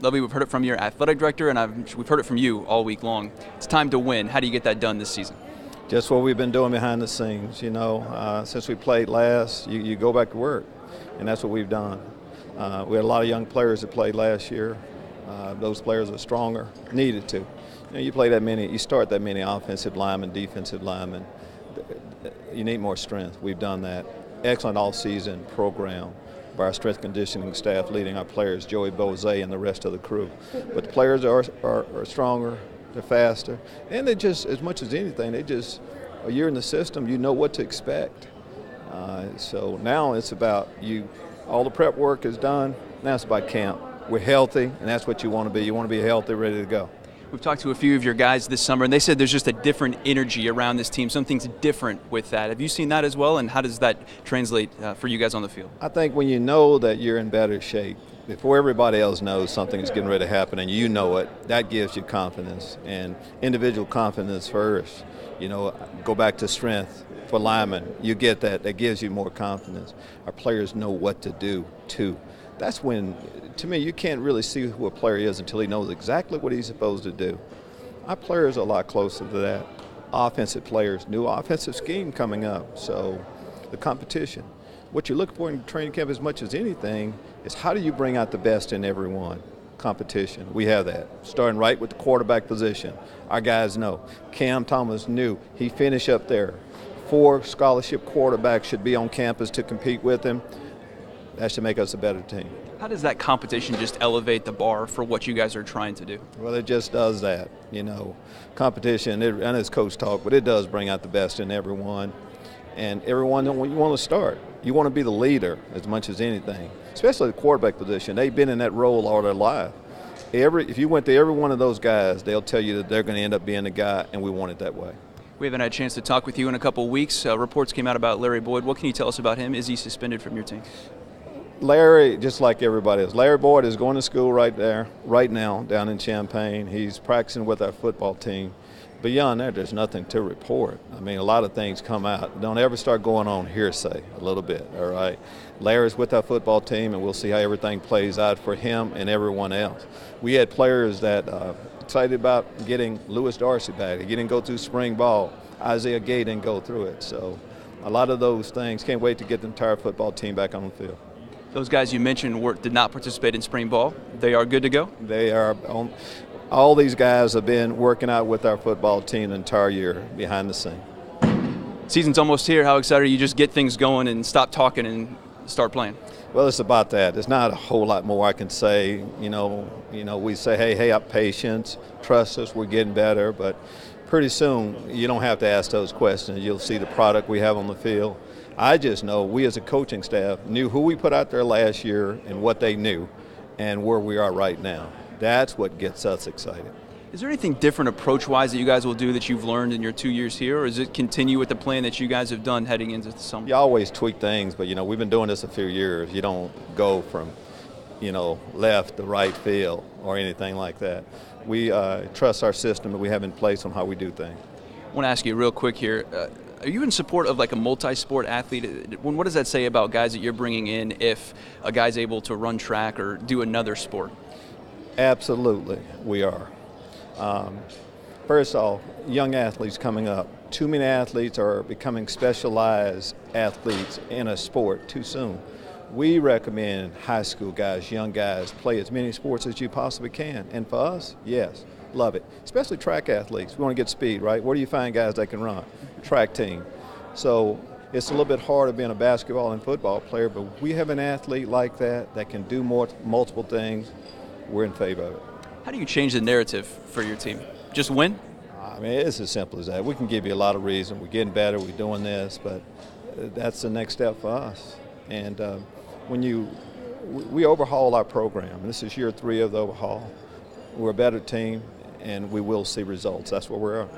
Lovie, we've heard it from your athletic director, and we've heard it from you all week long. It's time to win. How do you get that done this season? Just what we've been doing behind the scenes. Since we played last, you go back to work, and that's what we've done. We had a lot of young players that played last year. Those players are stronger, needed to. You play that many, you start that many offensive linemen, defensive linemen. You need more strength. We've done that. Excellent all-season program by our strength conditioning staff, leading our players, Joey Bose and the rest of the crew. But the players are stronger, they're faster, and they just, as much as anything, they just, a year in the system, you know what to expect. So now it's about all the prep work is done, now it's about camp. We're healthy, and that's what you want to be. You want to be healthy, ready to go. We've talked to a few of your guys this summer, and they said there's just a different energy around this team. Something's different with that. Have you seen that as well, and how does that translate for you guys on the field? I think when you know that you're in better shape, before everybody else knows something is getting ready to happen and you know it, that gives you confidence, and individual confidence first. Go back to strength for linemen. You get that. That gives you more confidence. Our players know what to do, too. That's when, to me, you can't really see who a player is until he knows exactly what he's supposed to do. Our players are a lot closer to that. Offensive players, new offensive scheme coming up. So the competition. What you're looking for in training camp as much as anything is how do you bring out the best in everyone? Competition. We have that. Starting right with the quarterback position. Our guys know. Cam Thomas knew. He finished up there. 4 scholarship quarterbacks should be on campus to compete with him. That should make us a better team. How does that competition just elevate the bar for what you guys are trying to do? Well, it just does that. Competition, and it's coach talk, but it does bring out the best in everyone. And everyone, you want to start. You want to be the leader as much as anything, especially the quarterback position. They've been in that role all their life. If you went to every one of those guys, they'll tell you that they're going to end up being the guy, and we want it that way. We haven't had a chance to talk with you in a couple of weeks. Reports came out about Larry Boyd. What can you tell us about him? Is he suspended from your team? Larry, just like everybody else, Larry Boyd is going to school right now, down in Champaign. He's practicing with our football team. Beyond that, there's nothing to report. I mean, a lot of things come out. Don't ever start going on hearsay a little bit, all right? Larry's with our football team, and we'll see how everything plays out for him and everyone else. We had players that excited about getting Lewis Darcy back. He didn't go through spring ball. Isaiah Gay didn't go through it. So a lot of those things, can't wait to get the entire football team back on the field. Those guys you mentioned did not participate in spring ball. They are good to go? They are. All these guys have been working out with our football team the entire year behind the scene. Season's almost here. How excited are you? Just get things going and stop talking and start playing? Well, it's about that. There's not a whole lot more I can say. We say, hey, have patience, trust us, we're getting better. But pretty soon, you don't have to ask those questions. You'll see the product we have on the field. I just know we as a coaching staff knew who we put out there last year and what they knew and where we are right now. That's what gets us excited. Is there anything different approach-wise that you guys will do that you've learned in your 2 years here, or is it continue with the plan that you guys have done heading into the summer? You always tweak things, but, we've been doing this a few years. You don't go from, left to right field or anything like that. We trust our system that we have in place on how we do things. I want to ask you real quick here. Are you in support of like a multi-sport athlete? What does that say about guys that you're bringing in if a guy's able to run track or do another sport? Absolutely, we are. First off, young athletes coming up. Too many athletes are becoming specialized athletes in a sport too soon. We recommend high school guys, young guys, play as many sports as you possibly can. And for us, yes, love it. Especially track athletes. We want to get speed, right? Where do you find guys that can run? Track team. So it's a little bit harder being a basketball and football player, but we have an athlete like that can do multiple things. We're in favor of it. How do you change the narrative for your team? Just win? I mean, it's as simple as that. We can give you a lot of reasons. We're getting better, we're doing this, but that's the next step for us. And we overhaul our program, and this is year 3 of the overhaul. We're a better team, and we will see results. That's where we're at.